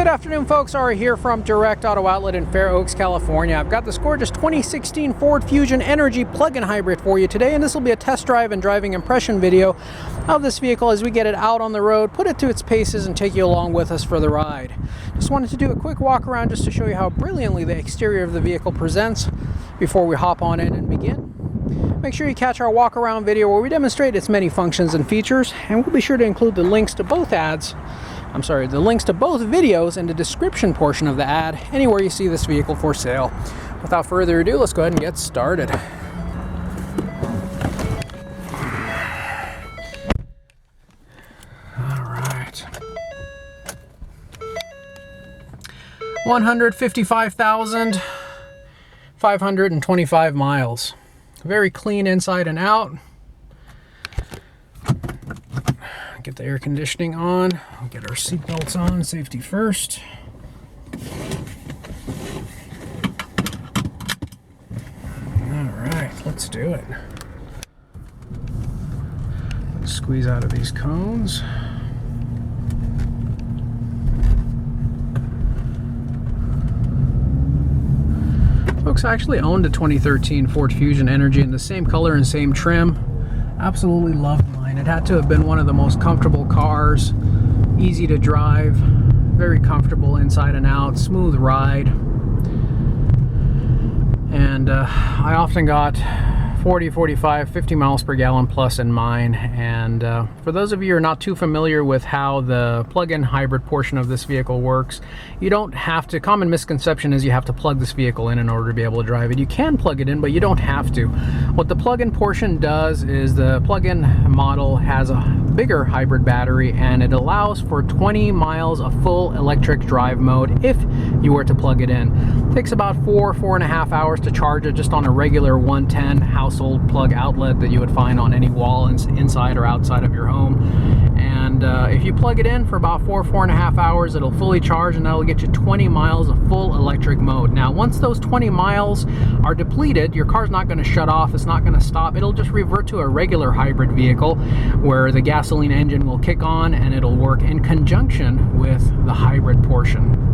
Good afternoon, folks. Ari here from Direct Auto Outlet in Fair Oaks, California. I've got this gorgeous 2016 Ford Fusion Energi plug-in hybrid for you today, and this will be a test drive and driving impression video of this vehicle as we get it out on the road, put it to its paces, and take you along with us for the ride. Just wanted to do a quick walk around just to show you how brilliantly the exterior of the vehicle presents before we hop on in and begin. Make sure you catch our walk around video where we demonstrate its many functions and features, and we'll be sure to include the links to both videos in the description portion of the ad, anywhere you see this vehicle for sale. Without further ado, let's go ahead and get started. All right. 155,525 miles. Very clean inside and out. Get the air conditioning on, get our seatbelts on, safety first. Alright, let's do it. Let's squeeze out of these cones. Folks, I actually owned a 2013 Ford Fusion Energi in the same color and same trim. Absolutely loved mine. It had to have been one of the most comfortable cars, easy to drive, very comfortable inside and out, smooth ride. And I often got 40, 45, 50 miles per gallon plus in mine. And for those of you who are not too familiar with how the plug-in hybrid portion of this vehicle works, you don't have to. Common misconception is you have to plug this vehicle in order to be able to drive it. You can plug it in, but you don't have to. What the plug-in portion does is the plug-in model has a bigger hybrid battery, and it allows for 20 miles of full electric drive mode if you were to plug it in. It takes about 4.5 hours to charge it just on a regular 110 household plug outlet that you would find on any wall inside or outside of your home. And if you plug it in for about 4.5 hours, it'll fully charge, and that'll get you 20 miles of full electric mode. Now, once those 20 miles are depleted, your car's not going to shut off, it's not going to stop. It'll just revert to a regular hybrid vehicle where the gasoline engine will kick on and it'll work in conjunction with the hybrid portion.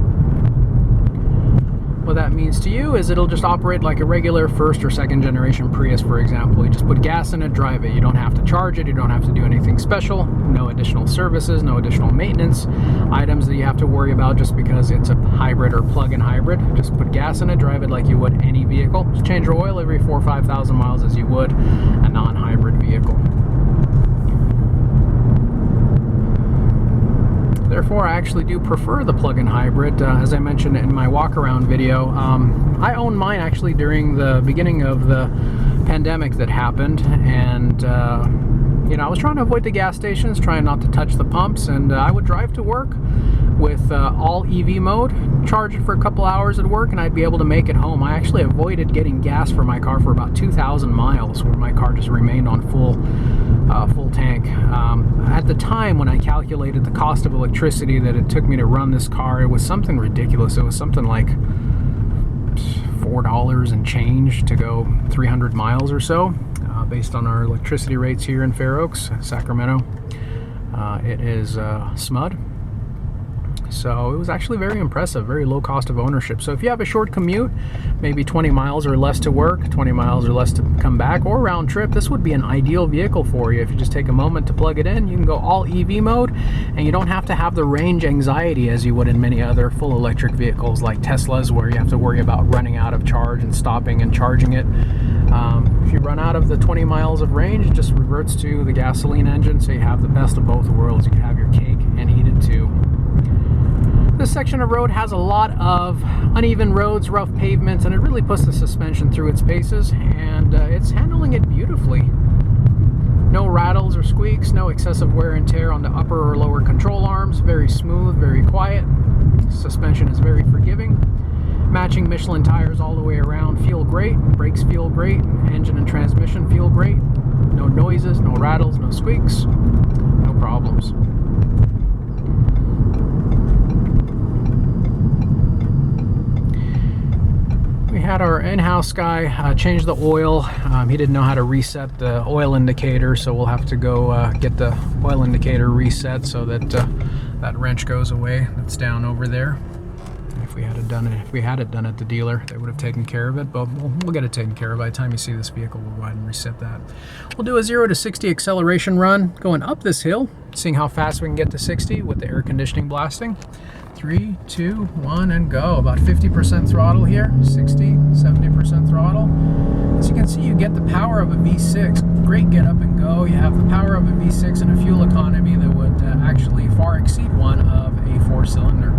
What that means to you is it'll just operate like a regular first or second generation Prius, for example. You just put gas in it, drive it. You don't have to charge it. You don't have to do anything special. No additional services, no additional maintenance items that you have to worry about just because it's a hybrid or plug-in hybrid. Just put gas in it, drive it like you would any vehicle. Just change your oil every 4,000 or 5,000 miles as you would a non-hybrid vehicle. Therefore, I actually do prefer the plug-in hybrid. As I mentioned in my walk-around video, I owned mine actually during the beginning of the pandemic that happened, and you know, I was trying to avoid the gas stations, trying not to touch the pumps, and I would drive to work with all EV mode, charge it for a couple hours at work, and I'd be able to make it home. I actually avoided getting gas for my car for about 2,000 miles, where my car just remained on full tank. At the time when I calculated the cost of electricity that it took me to run this car, it was something ridiculous. It was something like $4 and change to go 300 miles or so, based on our electricity rates here in Fair Oaks, Sacramento. It is SMUD. So it was actually very impressive, very low cost of ownership. So if you have a short commute, maybe 20 miles or less to work, 20 miles or less to come back, or round trip, this would be an ideal vehicle for you. If you just take a moment to plug it in, you can go all EV mode, and you don't have to have the range anxiety as you would in many other full electric vehicles like Teslas, where you have to worry about running out of charge and stopping and charging it. If you run out of the 20 miles of range, it just reverts to the gasoline engine, so you have the best of both worlds. You can have your cake and eat it too. This section of road has a lot of uneven roads, rough pavements, and it really puts the suspension through its paces, and it's handling it beautifully. No rattles or squeaks, no excessive wear and tear on the upper or lower control arms. Very smooth, very quiet. Suspension is very forgiving. Matching Michelin tires all the way around feel great. Brakes feel great. Engine and transmission feel great. No noises, no rattles, no squeaks. No problems. We had our in-house guy change the oil. He didn't know how to reset the oil indicator, so we'll have to go get the oil indicator reset so that That wrench goes away. That's down over there. If we had it done at the dealer, they would have taken care of it, but we'll get it taken care of. By the time you see this vehicle, we'll go ahead and reset that. We'll do a 0 to 60 acceleration run going up this hill, seeing how fast we can get to 60 with the air conditioning blasting. 3, 2, 1, and go. About 50% throttle here, 60, 70% throttle. As you can see, you get the power of a V6. Great get up and go. You have the power of a V6 and a fuel economy that would actually far exceed one of a 4-cylinder.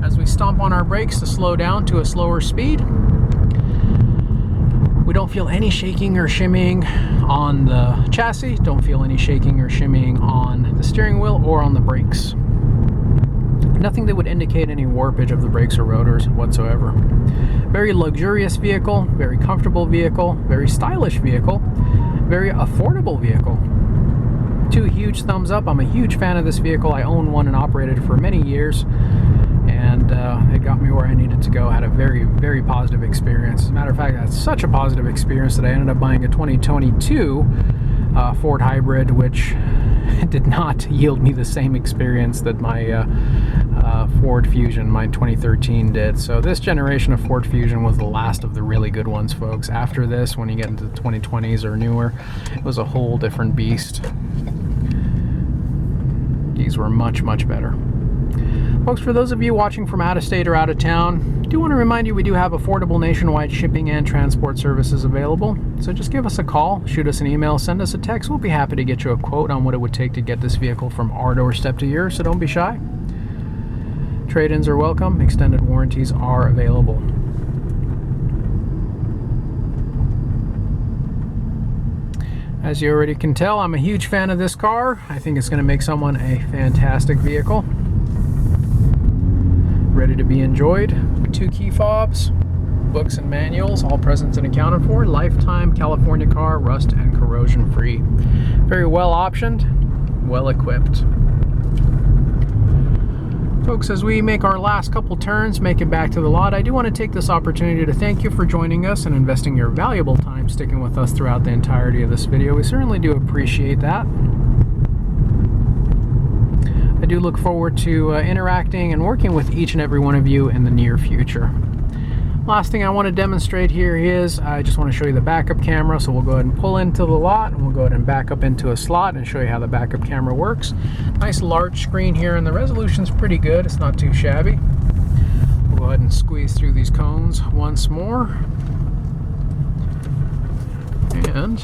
As we stomp on our brakes to slow down to a slower speed, we don't feel any shaking or shimmying on the chassis, don't feel any shaking or shimmying on the steering wheel or on the brakes. Nothing that would indicate any warpage of the brakes or rotors whatsoever. Very luxurious vehicle, very comfortable vehicle, very stylish vehicle, very affordable vehicle. 2 huge thumbs up. I'm a huge fan of this vehicle. I own one and operated it for many years, and it got me where I needed to go. I had a very, very positive experience. As a matter of fact, I had such a positive experience that I ended up buying a 2022 Ford Hybrid, which did not yield me the same experience that my Ford Fusion, my 2013, did. So this generation of Ford Fusion was the last of the really good ones, folks. After this, when you get into the 2020s or newer, it was a whole different beast. These were much, much better. Folks, for those of you watching from out of state or out of town, I do want to remind you we do have affordable nationwide shipping and transport services available. So just give us a call, shoot us an email, send us a text. We'll be happy to get you a quote on what it would take to get this vehicle from our doorstep to yours, so don't be shy. Trade-ins are welcome. Extended warranties are available. As you already can tell, I'm a huge fan of this car. I think it's going to make someone a fantastic vehicle. Ready to be enjoyed. 2 key fobs, books and manuals, all present and accounted for. Lifetime California car, rust and corrosion free. Very well optioned, well equipped. Folks, as we make our last couple turns, make it back to the lot, I do want to take this opportunity to thank you for joining us and investing your valuable time sticking with us throughout the entirety of this video. We certainly do appreciate that. I do look forward to interacting and working with each and every one of you in the near future. Last thing I want to demonstrate here is I just want to show you the backup camera. So we'll go ahead and pull into the lot, and we'll go ahead and back up into a slot and show you how the backup camera works. Nice large screen here, and the resolution's pretty good. It's not too shabby. We'll go ahead and squeeze through these cones once more. And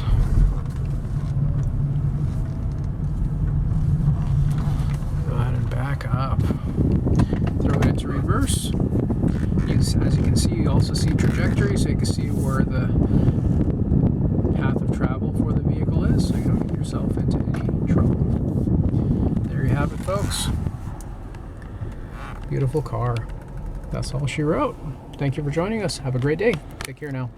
go ahead and back up. Throw it into reverse. As you can see, you also see trajectory, so you can see where the path of travel for the vehicle is, so you don't get yourself into any trouble. There you have it, folks. Beautiful car. That's all she wrote. Thank you for joining us. Have a great day. Take care now.